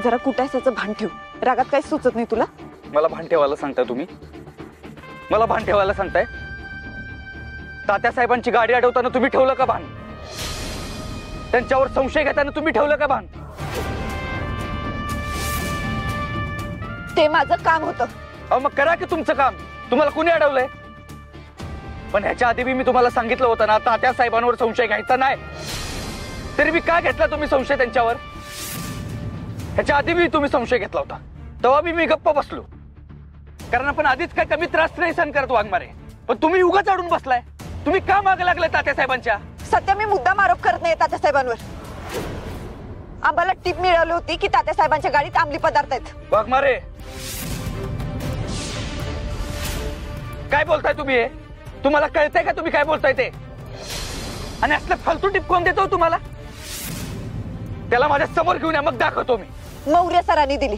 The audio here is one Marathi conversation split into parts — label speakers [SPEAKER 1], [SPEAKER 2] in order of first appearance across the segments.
[SPEAKER 1] जरा कुटायचं भान ठेव, रागात काही सुचत नाही तुला?
[SPEAKER 2] मला भान ठेवायला सांगताय तुम्ही? मला भान ठेवायला सांगताय? तात्यासाहेबांची गाडी अडवताना तुम्ही ठेवलं का भान? त्यांच्यावर संशय घेताना तुम्ही ठेवलं का भान?
[SPEAKER 1] ते माझं काम होतं.
[SPEAKER 2] अहो मग करा की तुमचं काम. तुम्हाला कुणी अडवलंय? पण ह्याच्या आधी मी तुम्हाला सांगितलं होतं ना, तात्यासाहेबांवर संशय घ्यायचा नाही. तरी मी का घेतला तुम्ही संशय त्यांच्यावर? ह्याच्या आधी मी तुम्ही संशय घेतला होता, तेव्हा मी गप्प बसलो, कारण आपण आधीच काय कमी त्रास नाही सहन करत वाघमारे. पण तुम्ही उगाच अडून बसलाय. तुम्ही का मागे लागलाय तात्यासाहेबांच्या?
[SPEAKER 1] सध्या मी मुद्दाम आरोप करत नाही तात्यासाहेबांवर. आम्हाला टीप मिळाली होती की तात्यासाहेबांच्या गाडीत अंमली पदार्थ आहेत.
[SPEAKER 2] वाघमारे काय बोलताय तुम्ही? हे तुम्हाला कळतंय का तुम्ही काय बोलताय ते? आणि असलं फालतू टिप कोण देतो तुम्हाला? त्याला माझ्या समोर घेऊन या, मग दाखवतो मी.
[SPEAKER 1] मौर्य सरांनी दिली.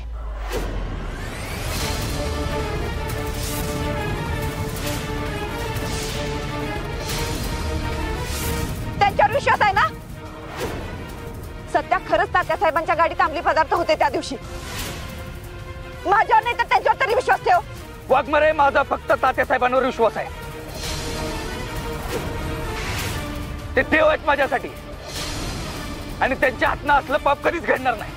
[SPEAKER 1] त्यांच्यावर विश्वास आहे ना? सध्या खरंच तात्यासाहेबांच्या गाडीत अंमली पदार्थ होते त्या दिवशी. माझ्यावर नाही तर त्यांच्यावर तरी विश्वास ठेव.
[SPEAKER 2] वाघमारे माझा फक्त तात्यासाहेबांवर विश्वास आहे. ते देव आहेत माझ्यासाठी, आणि त्यांच्या हातनं असलं पाप कधीच घडणार नाही.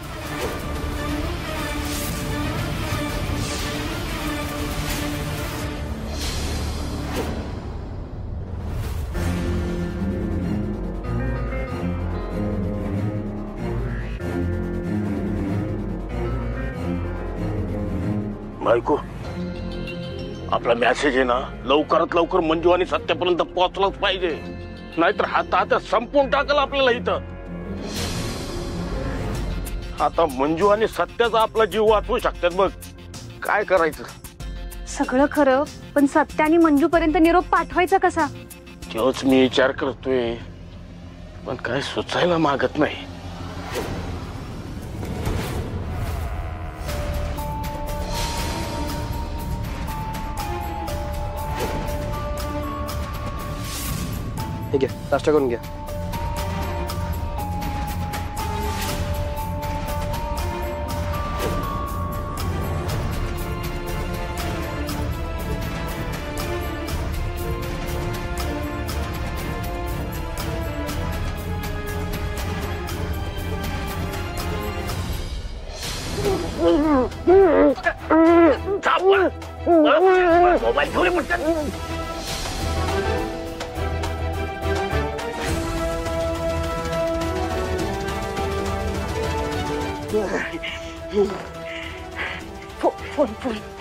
[SPEAKER 3] बायको, आपला मेसेज आहे ना, लवकरात लवकर मंजू आणि सत्यापर्यंत पोहोचलाच पाहिजे, नाहीतर हा तात्या संपून टाकल आपल्याला इथं. आता मंजू आणि सत्याचा आपला जीव वाचवू शकतात बघ. काय करायचं?
[SPEAKER 4] सगळं खरं, पण सत्या आणि मंजू पर्यंत निरोप पाठवायचा कसा?
[SPEAKER 3] तोच मी विचार करतोय, पण काय सुचायला मागत नाही.
[SPEAKER 5] ठीक आहे, नाश्ता करून घ्या.
[SPEAKER 3] मोबाईल घेऊन म्हणतात.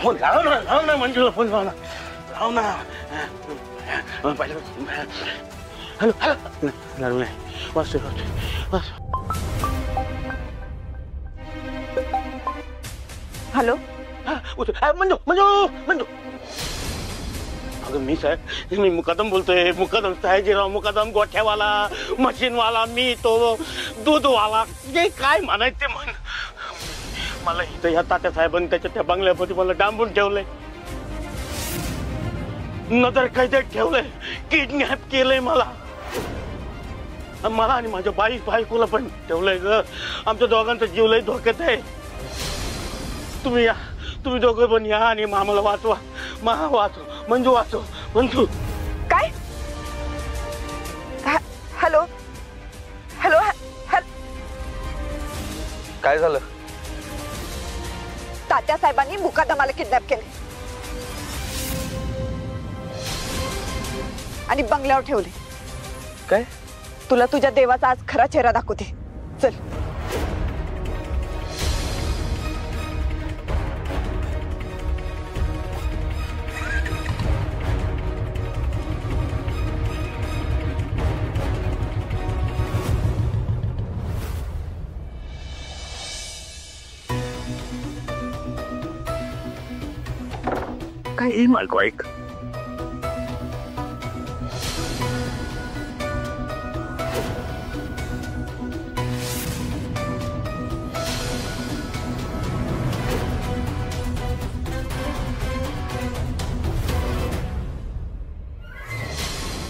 [SPEAKER 3] फोन लाव ना मंजूला, फोन लाव ना. हॅलो हॅलो, वाचतोय.
[SPEAKER 1] हॅलो
[SPEAKER 3] मंजू मंजू मंजू. अगं मी साहेब, मी मुकादम बोलतोय. मुकादम साहेबराव मुकादम, गोठ्यावाला, मशीनवाला, मी तो दूधवाला, जे काय म्हणायचे म्हण. मला इथं या तात्या साहेबांनी त्याच्या त्या बंगल्यामध्ये मला डांबून ठेवलंय, नजर कैदेत ठेवलंय, किडनॅप केलंय मला आणि माझ्या बायकोला पण ठेवलंय ग. आमच्या दोघांचा जीव लय धोक्यात आहे. तुम्ही या, तुम्ही दोघं पण या आणि आम्हाला वाचवा. वाचव मंजू, वाचव मंजू.
[SPEAKER 1] काय? Hello hello.
[SPEAKER 2] काय झालं?
[SPEAKER 1] तात्यासाहेबांनी मुकादमाला किडनॅप केले आणि बंगल्यावर ठेवले.
[SPEAKER 2] काय?
[SPEAKER 1] तुला तुझ्या देवाचा आज खरा चेहरा दाखवते. चल.
[SPEAKER 3] काय मायको ऐक,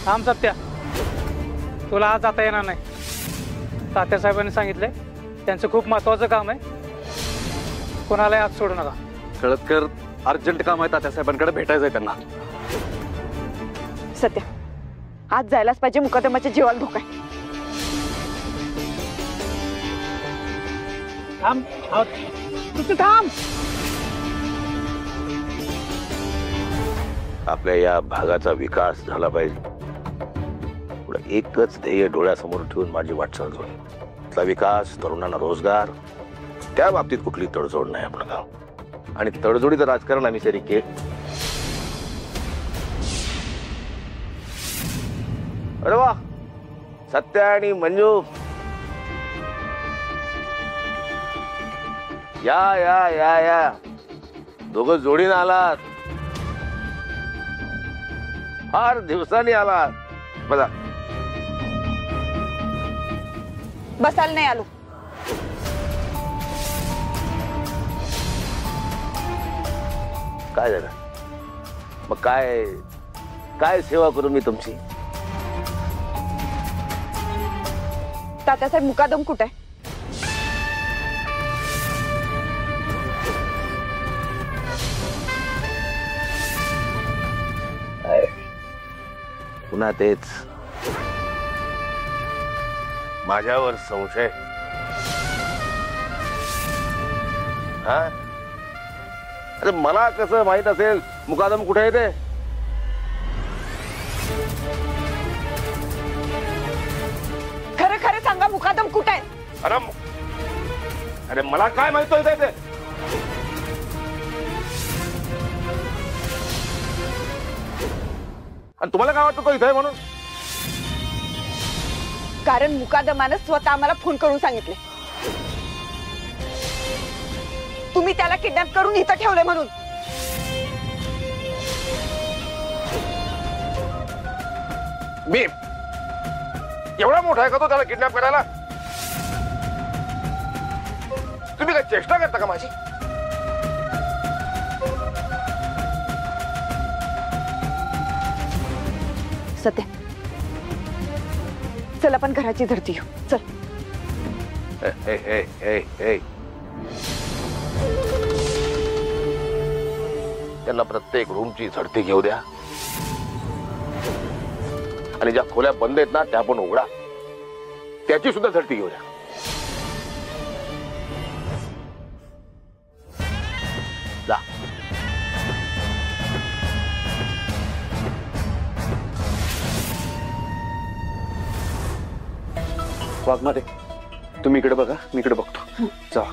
[SPEAKER 6] थांब सत्या, तुला आज जाता येणार नाही. तात्यासाहेबांनी सांगितलंय त्यांचं खूप महत्वाचं काम आहे. कोणालाही आज सोडू नका.
[SPEAKER 2] कळतकर अर्जंट काम आहे तात्यासाहेबांकडे भेटायचंय त्यांना.
[SPEAKER 1] सत्या आज जायलाच पाहिजे, मुकदमाच्या जीवाला धोका आहे.
[SPEAKER 6] थांब तू थांब.
[SPEAKER 3] आपल्या या भागाचा विकास झाला पाहिजे, एकच ध्येय डोळ्यासमोर ठेवून माझी वाटचाल होईल. आपला विकास, तरुणांना रोजगार, त्या बाबतीत कुठली तडजोड नाही आपलं गाव. आणि तडजोडीचं राजकारण आम्ही सरी के. अरे वा, सत्या आणि मंजू, या या या या दोघं जोडीनं आलात, फार दिवसांनी आलात. बघा
[SPEAKER 1] बसायला नाही आलो.
[SPEAKER 3] काय झालं मग? काय काय सेवा करू मी तुमची?
[SPEAKER 1] तात्यासाहेब मुकादम कुठे आहे?
[SPEAKER 3] पुन्हा तेच, माझ्यावर संशय. हा, अरे मला कसं माहित असेल मुकादम कुठे आहे ते?
[SPEAKER 1] खरं खरं सांगा, मुकादम कुठे आहे?
[SPEAKER 3] अरे मला काय माहित आहे ते? आणि तुम्हाला काय वाटतं तो इथे आहे म्हणून?
[SPEAKER 1] कारण मुकादमानं स्वतः आम्हाला फोन करून सांगितले तुम्ही त्याला किडनॅप करून इथं ठेवले म्हणून.
[SPEAKER 3] मी एवढा मोठा आहे का तो त्याला किडनॅप करायला? तुम्ही काय चेष्टा करता का माझी?
[SPEAKER 1] सत्या चल आपण घराची धरती घेऊ. चल.
[SPEAKER 3] त्यांना प्रत्येक रूमची झडती घेऊ द्या आणि ज्या खोल्या बंद आहेत ना त्या पण उघडा, त्याची सुद्धा झडती घेऊ द्या. जा.
[SPEAKER 2] वाघमारे तुम्ही इकडे बघा, मी इकडे बघतो. जा.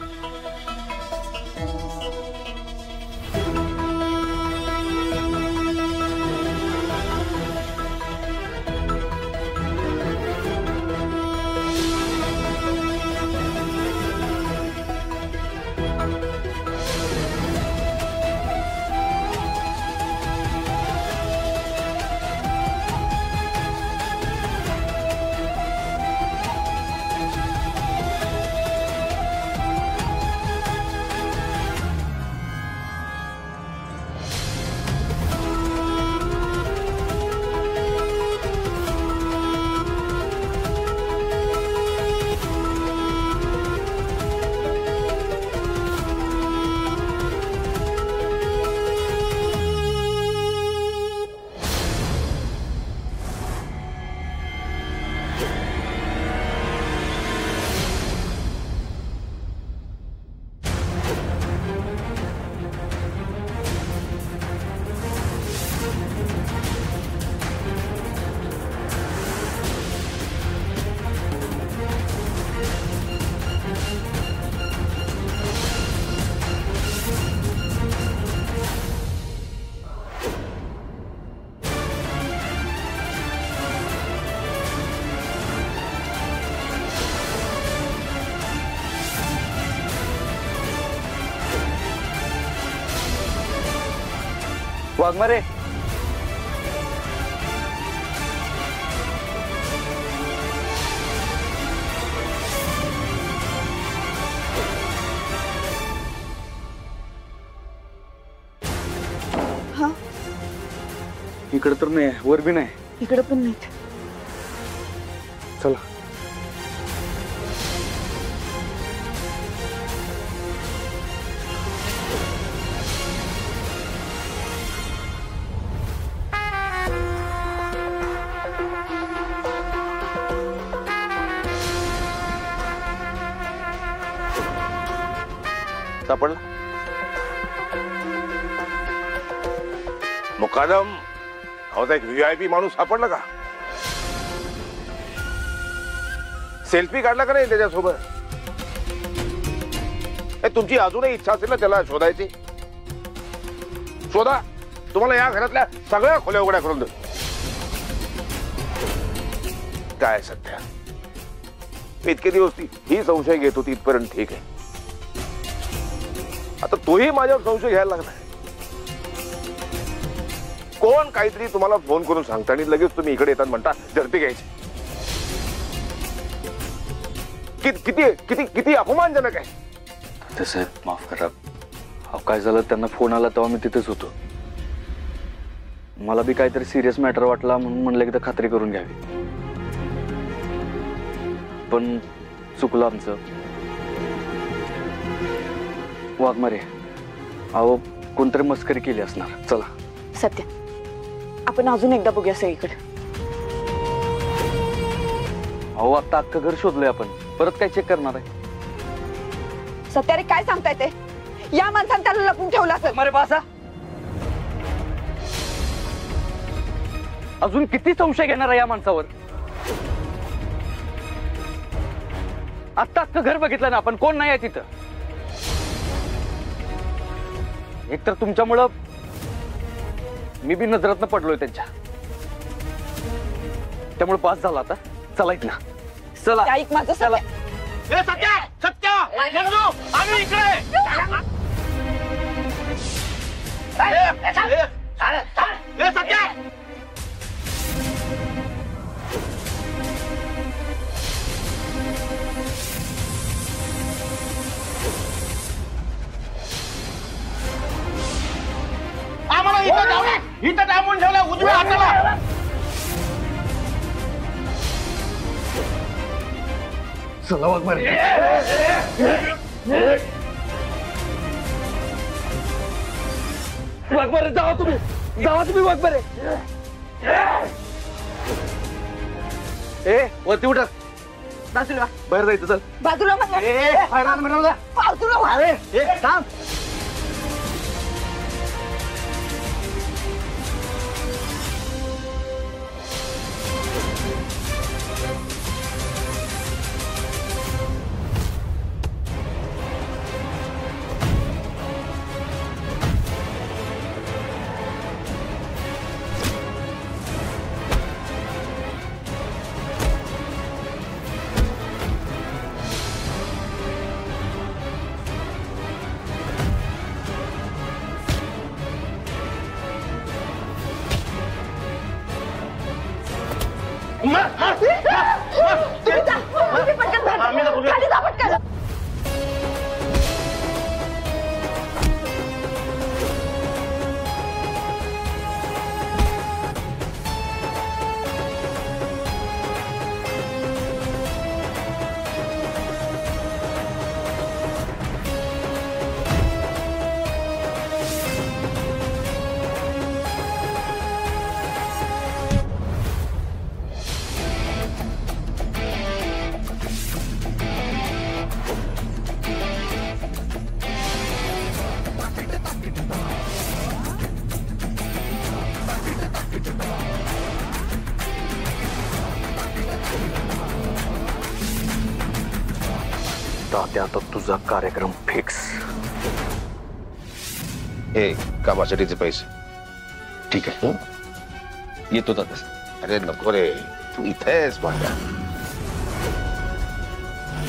[SPEAKER 2] वाघमारे
[SPEAKER 1] हा
[SPEAKER 2] इकडे तर नाही, वर बी नाही.
[SPEAKER 1] इकडे पण नाहीत.
[SPEAKER 2] चला.
[SPEAKER 7] सापडला? मुकादम हवं एक VIP माणूस सापडला का? सेल्फी काढला का नाही त्याच्यासोबत? तुमची अजूनही इच्छा असेल ना त्याला शोधायची, शोधा. तुम्हाला या घरातल्या सगळ्या खोल्या उघड्या करून देऊ. काय सध्या इतके दिवस ही संशय घेत होती इथपर्यंत ठीक आहे. आता तोही माझ्यावर संशय घ्यायला लागला. कोण काहीतरी तुम्हाला फोन करून सांगता आणि लगेच तुम्ही इकडे येतात म्हणता झडपी घ्यायची. किती किती किती अपमानजनक आहे.
[SPEAKER 2] तसं माफ करा. काय झालं, त्यांना फोन आला तेव्हा मी तिथेच होतो. मला बी काहीतरी सिरियस मॅटर वाटला म्हणून म्हणलं की खात्री करून घ्यावी. पण चुकलं आमचं. वाघमारे, अहो कोणतरी मस्करी केली असणार. चला.
[SPEAKER 1] सत्य, आपण अजून एकदा बघूया सगळीकडे.
[SPEAKER 2] अहो आता अख्खं घर शोधलंय आपण, परत काय चेक करणार आहे?
[SPEAKER 1] सत्यारे काय सांगताय ते? या माणसाने त्याला लपून ठेवलं असेल.
[SPEAKER 2] अरे बासा, अजून किती संशय घेणार आहे या माणसावर? आता अख्खं घर बघितलं ना आपण, कोण नाही आहे तिथं. एक तर तुमच्यामुळं मी बी नजरातनं पडलोय त्यांच्या, त्यामुळे पास झाला. आता चला इथं ना, चला.
[SPEAKER 1] ऐक माझं सत्य.
[SPEAKER 3] सत्या सत्या आम्ही इकडे. सत्या आम्हाला इथं डांबून ठेवलं उजव्या हाताला.
[SPEAKER 2] चला वाघमारे. वाघमारे जावा तुम्ही, जावा तुम्ही वाघमारे. ए वरती उठा.
[SPEAKER 1] बाजूला
[SPEAKER 2] बाहेर जायचं. चल
[SPEAKER 1] बाजूला बाजूला.
[SPEAKER 2] थांब.
[SPEAKER 1] खाली जा पटकन.
[SPEAKER 2] तात्या, आता तुझा कार्यक्रम फिक्स.
[SPEAKER 7] हे कामासाठीचे पैसे.
[SPEAKER 2] ठीक आहे, येतो तात्या.
[SPEAKER 7] अरे नको रे, तू इथेच माझ्या.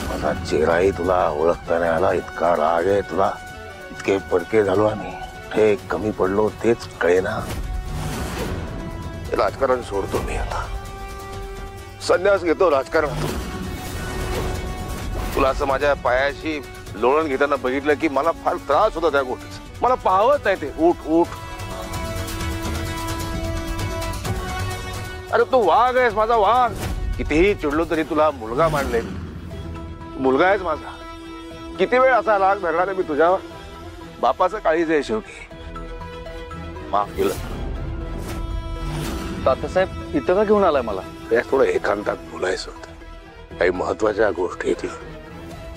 [SPEAKER 7] माझा चेहराही तुला ओळखता नाही आला. इतका राग आहे तुला. इतके पडके झालो आम्ही. हे कमी पडलो तेच कळेना. राजकारण सोडतो मी आता. संन्यास घेतो राजकारणातून. तुला असं माझ्या पायाशी लोळण घेताना बघितलं की मला फार त्रास होता त्या गोष्टीचा. मला पाहवत नाही ते. उठ उठ. अरे तू वाघ आहेस, माझा वाघ. कितीही चिडलो तरी तुला मुलगा मानले. मुलगा आहेस माझा. किती वेळ असा राग धरणार मी तुझ्यावर. बापाचं काळीज आहे शेवटी. माफ केलं.
[SPEAKER 2] तात्यासाहेब इथं का घेऊन आलाय मला?
[SPEAKER 7] त्यात थोडं एकांतात बोलायचं होतं. काही महत्वाच्या गोष्टी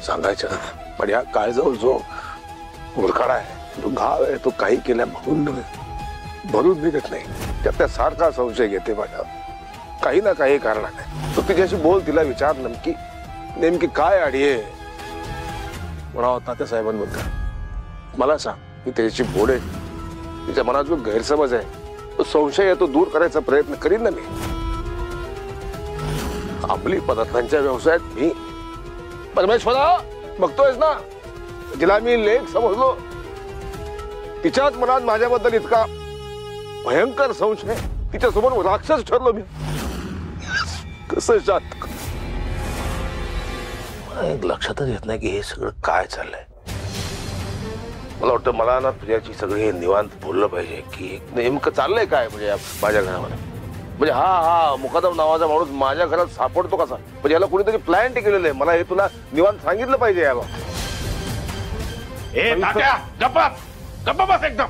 [SPEAKER 7] सांगायच्या. पण या काळजावर जो उरकाडा आहे, तो घाव आहे, तो काही केल्या भरून निघत नाही. त्यात त्या सारखा संशय घेते माझ्या, काही ना काही कारणाने. तू तिच्याशी बोल, तिला विचार नेमकी काय आडी आहे. म्हणावं तात्यासाहेबांबद्दल मला सांग, मी त्याच्याशी बोलेन. तिच्या मनात जो गैरसमज आहे, तो संशय आहे, तो दूर करायचा प्रयत्न करीन ना मी. अंमली पदार्थांच्या व्यवसायात मी परमेश्वरा बघतोयस ना, जिला मी लेख समजलो, तिच्याच मनात माझ्याबद्दल इतका भयंकर संशय, तिच्यासमोर राक्षस ठरलो मी. कसं शांत, लक्षातच येत नाही की हे सगळं काय चाललंय. मला वाटतं मला ना तुझ्याची सगळी निवांत बोललं पाहिजे की नेमकं चाललंय काय म्हणजे माझ्या घरामध्ये. म्हणजे हा मुकादम नावाचा माणूस माझ्या घरात सापडतो कसा, म्हणजे याला कुणीतरी प्लॅन केलेलं आहे. मला हे तुला निवांत सांगितलं पाहिजे याला.
[SPEAKER 3] ए तात्या, गप्पा बस एकदम.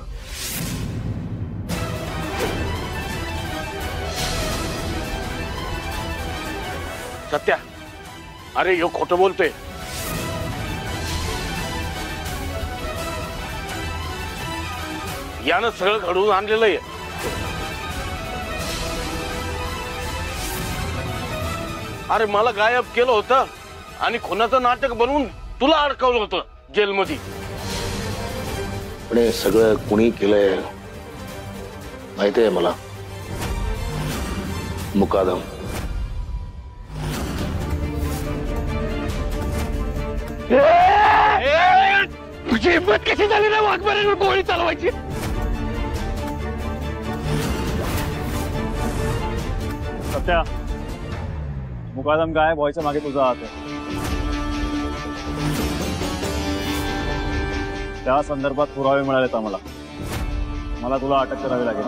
[SPEAKER 3] सत्या, अरे यो खोटं बोलतोय. यानं सगळं घडवून आणलेलं आहे. अरे मला गायब केलं होतं आणि खुनाचं नाटक बनवून तुला अडकवलं होतं जेलमध्ये.
[SPEAKER 7] पण हे सगळं कुणी केलंय माहिती आहे मला. मुकादम.
[SPEAKER 3] तुझी हिंमत कशी झाली ना वाघमाऱ्यांवर गोळी चालवायची.
[SPEAKER 8] सत्या, मुकादम गायब व्हायच्या मागे तुझा हात आहे. त्या संदर्भात पुरावे मिळालेत आम्हाला. मला तुला अटक करावी लागेल.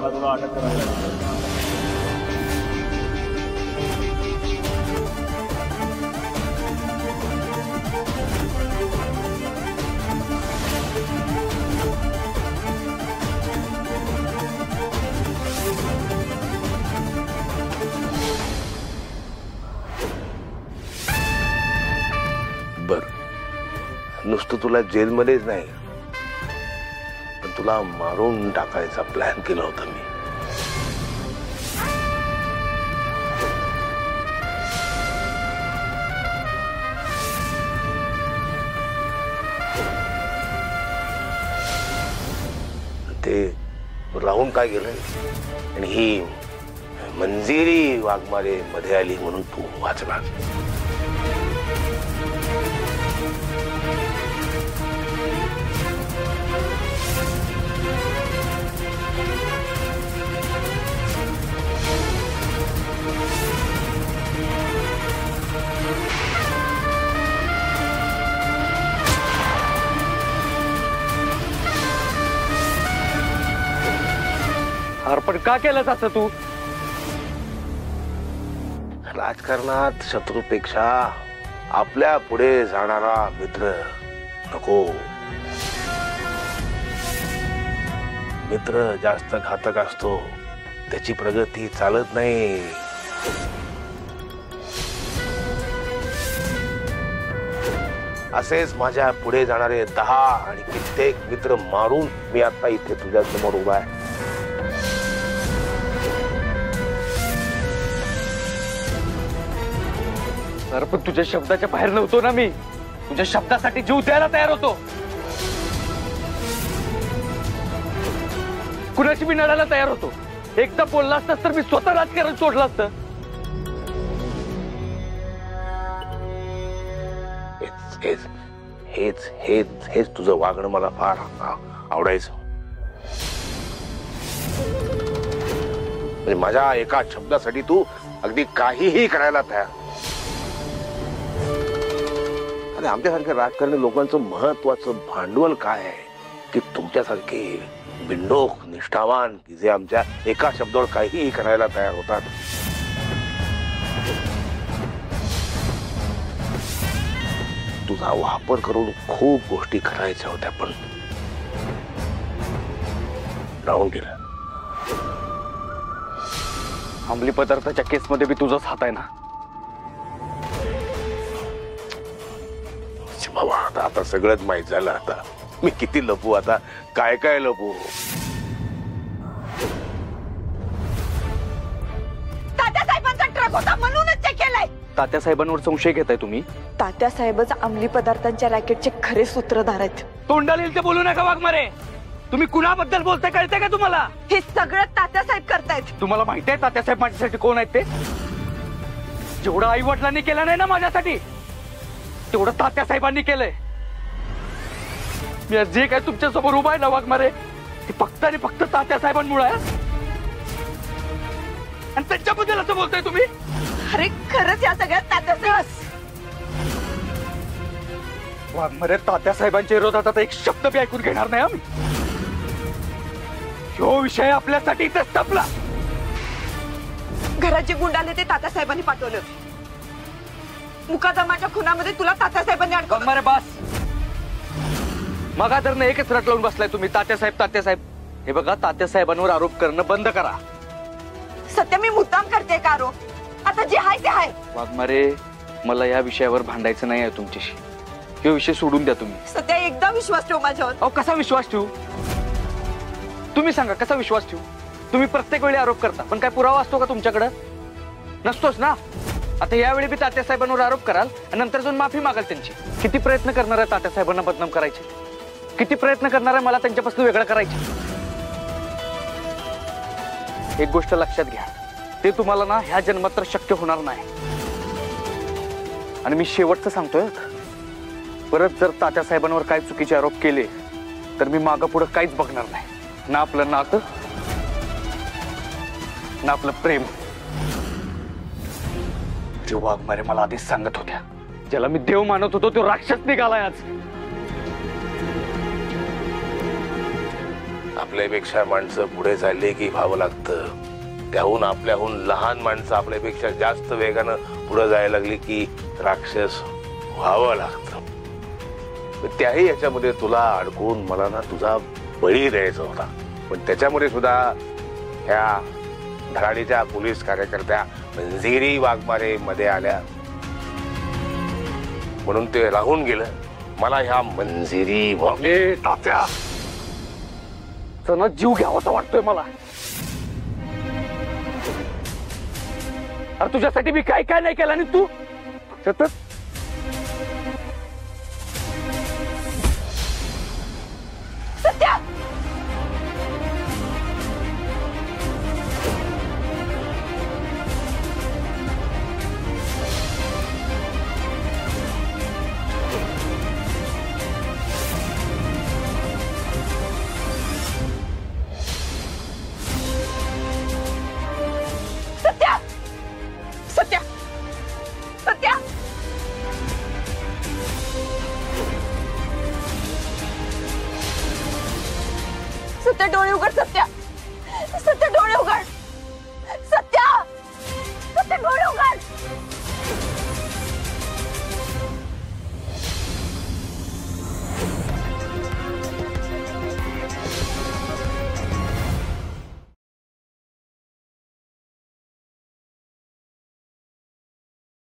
[SPEAKER 7] बर, नुसतं तुला जेलमध्येच नाही, पण तुला मारून टाकायचा प्लॅन केला होता मी. ते राहून काय गेलं आणि ही मंजिरी वाघमारे मध्ये आली म्हणून तू वाचला.
[SPEAKER 2] पण का केलं असं तू?
[SPEAKER 7] राजकारणात शत्रूपेक्षा आपल्या पुढे जाणारा मित्र नको. मित्र जास्त घातक असतो, त्याची प्रगती चालत नाही. असेच माझ्या पुढे जाणारे 10 आणि कित्येक मित्र मारून मी आता इथे तुझ्या समोर उभा आहे.
[SPEAKER 2] अरे पण तुझ्या शब्दाच्या बाहेर नव्हतो ना मी. तुझ्या शब्दासाठी जीव द्यायला तयार होतो. कुणाची मी लढायला तयार होतो. एकदा बोलला असतास तर मी स्वतः राजकारण सोडलं असतं.
[SPEAKER 7] हेच तुझं वागणं मला फार आवडायचं. म्हणजे माझ्या एका शब्दासाठी तू अगदी काहीही करायला तयार. आणि आमच्यासारख्या राजकारणी लोकांचं महत्वाचं भांडवल काय आहे की तुमच्यासारखे बिंडोक निष्ठावान की जे आमच्या एका शब्दावर काहीही करायला तयार होतात. तुझा वापर करून खूप गोष्टी करायच्या होत्या पण राहून गेल्या.
[SPEAKER 2] अंमली पदार्थाच्या केसमध्ये बी तुझाच हात आहे ना.
[SPEAKER 7] बाबा आता सगळंच माहित झालं. आता मी किती लपू आता, काय काय लपू.
[SPEAKER 1] तात्यासाहेबांचा ट्रक होता म्हणूनच चेक केलाय.
[SPEAKER 2] तात्यासाहेबांवर संशय घेताय तुम्ही?
[SPEAKER 1] तात्यासाहेबच अंमली पदार्थांच्या रॅकेटचे खरे सूत्रधार आहेत.
[SPEAKER 2] तोंडाला येईल ते बोलू नका वाघमारे. तुम्ही कुणाबद्दल बोलताय कळतंय का तुम्हाला?
[SPEAKER 1] हे सगळं तात्यासाहेब करतायत.
[SPEAKER 2] तुम्हाला माहिती आहे तात्यासाहेब माझ्यासाठी कोण आहेत ते? जेवढं आई वडिलांनी केलं नाही ना माझ्यासाठी, तेवढं तात्यासाहेबांनी केलंय. मी जे काय तुमच्या समोर उभा आहे ना वाघमारे, ते फक्त आणि फक्त तात्यासाहेबांमुळे आहे. आणि त्यांच्याबद्दल असं बोलताय तुम्ही?
[SPEAKER 1] अरे खरंच या सगळ्यात तात्यासाहेब.
[SPEAKER 2] वाघमारे, तात्यासाहेबांच्या विरोधात आता एक शब्द बी ऐकून घेणार नाही आम्ही. ह्यो विषय आपल्यासाठी इथे संपला.
[SPEAKER 1] घरात जे गुंड आले ते तात्यासाहेबांनी पाठवले होते. मुकादमाच्या खुनामध्ये तुला तात्यासाहेबांनी अडकवलं.
[SPEAKER 2] वाघमारे बस. मग तर नाही एकच रट लावून बसलाय तुम्ही, तात्यासाहेब तात्यासाहेब. हे बघा, तात्यासाहेबांवर आरोप करणं बंद करा.
[SPEAKER 1] सत्य मी मुद्दाम करते का आरोप? आता जे आहे ते आहे.
[SPEAKER 2] वाघमारे, मला या विषयावर भांडायचं नाही आहे तुमच्याशी. हे विषय सोडून द्या तुम्ही.
[SPEAKER 1] सध्या एकदा विश्वास ठेव माझ्यावर.
[SPEAKER 2] अहो, कसा विश्वास ठेवू? तुम्ही सांगा, कसा विश्वास ठेवू? तुम्ही प्रत्येक वेळी आरोप करता, पण काय पुरावा असतो का तुमच्याकडे? नसतोच ना. आता यावेळी बी तात्यासाहेबांवर आरोप कराल आणि नंतर जाऊन माफी मागाल त्यांची. किती प्रयत्न करणार आहे तात्यासाहेबांना बदनाम करायचे? किती प्रयत्न करणार आहे मला त्यांच्यापासून वेगळं करायचे? एक गोष्ट लक्षात घ्या, ते तुम्हाला ना ह्या जन्मात तर शक्य होणार नाही. आणि मी शेवटचं सांगतोय, परत जर तात्यासाहेबांवर काय चुकीचे आरोप केले तर मी मागं पुढं काहीच बघणार नाही. ना आपलं नातं, ना आपलं प्रेम. जे वाघमारे मला आधीच सांगत होत्या, ज्याला मी देव मानत होतो तो राक्षस निघालाय आज.
[SPEAKER 7] आपल्यापेक्षा माणसं पुढे चालली की व्हावं लागतं. त्याहून आपल्याहून लहान माणसं आपल्यापेक्षा जास्त वेगानं पुढे जायला लागली की राक्षस व्हावं लागतं. त्याही याच्यामध्ये तुला अडकून मला ना तुझा बळी द्यायचा होता. पण त्याच्यामध्ये सुद्धा ह्या धडाडीच्या पोलीस कार्यकर्त्या मंजिरी वाघमारे मध्ये आल्या, म्हणून ते राहून गेलं. मला ह्या मंजिरी
[SPEAKER 2] तात्या जीव घ्यावासा वाटतोय मला. अरे तुझ्यासाठी मी काय काय नाही केलं आणि तू सतत.
[SPEAKER 1] सत्या, सत्या, सत्या, सत्या. सत्या, डोळे उघड.